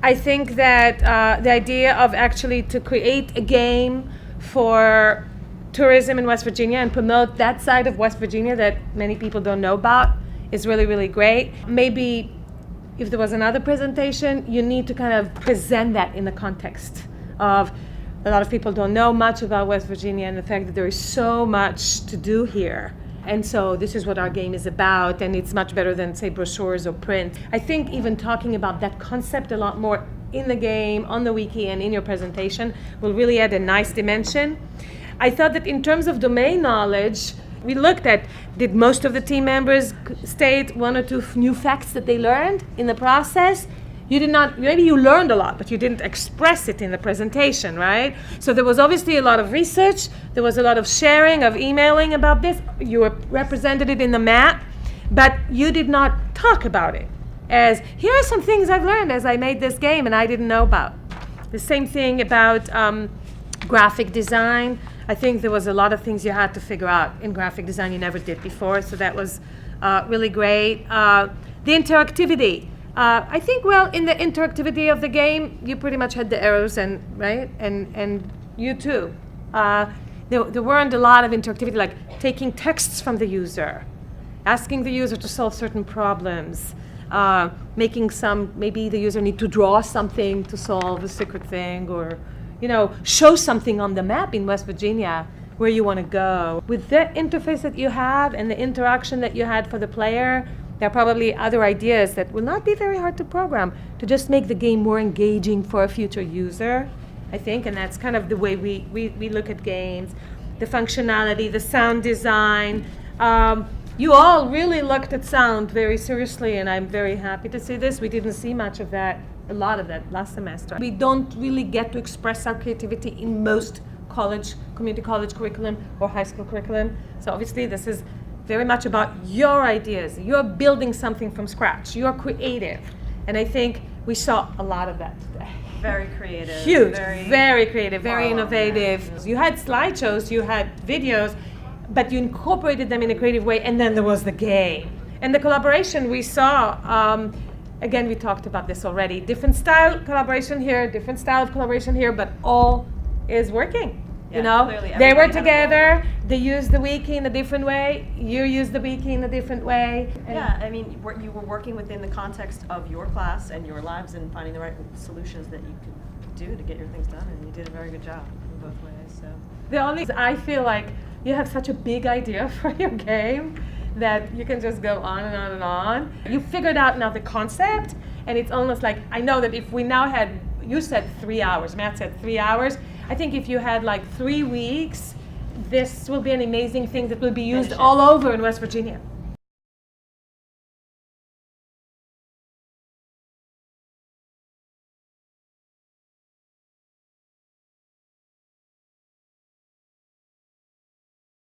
I think that the idea of actually to create a game for tourism in West Virginia and promote that side of West Virginia that many people don't know about is really, really great. Maybe if there was another presentation, you need to kind of present that in the context of a lot of people don't know much about West Virginia and the fact that there is so much to do here. And so this is what our game is about, and it's much better than, say, brochures or print. I think even talking about that concept a lot more in the game, on the wiki, and in your presentation will really add a nice dimension. I thought that in terms of domain knowledge, we looked at, did most of the team members state one or two new facts that they learned in the process? You did not, maybe you learned a lot, but you didn't express it in the presentation, right? So there was obviously a lot of research, there was a lot of sharing, of emailing about this. You represented it in the map, but you did not talk about it as, here are some things I've learned as I made this game and I didn't know about. The same thing about graphic design. I think there was a lot of things you had to figure out in graphic design you never did before, so that was really great. The interactivity. I think, well, in the interactivity of the game, you pretty much had the arrows, and right, and you too. There weren't a lot of interactivity, like taking texts from the user, asking the user to solve certain problems, making some, maybe the user need to draw something to solve a secret thing, or show something on the map in West Virginia where you want to go. With the interface that you have and the interaction that you had for the player, there are probably other ideas that will not be very hard to program to just make the game more engaging for a future user, I think, and that's kind of the way we look at games. The functionality, the sound design. You all really looked at sound very seriously, and I'm very happy to see this. We didn't see much of that, a lot of that last semester. We don't really get to express our creativity in most college, community college curriculum or high school curriculum. So obviously this is very much about your ideas. You're building something from scratch. You're creative. And I think we saw a lot of that today. Very creative. Huge, very creative, very innovative. You had slideshows, you had videos, but you incorporated them in a creative way, and then there was the game. And the collaboration we saw, again, we talked about this already. Different style collaboration here, different style of collaboration here, but all is working. Yeah, they were together, they used the wiki in a different way, you used the wiki in a different way. Yeah, I mean, you were working within the context of your class and your labs and finding the right solutions that you could do to get your things done, and you did a very good job in both ways. So the only, I feel like you have such a big idea for your game that you can just go on and on and on. You figured out now the concept, and it's almost like, I know that if we now had, you said 3 hours, Matt said 3 hours, I think if you had like 3 weeks, this will be an amazing thing that will be used all over in West Virginia.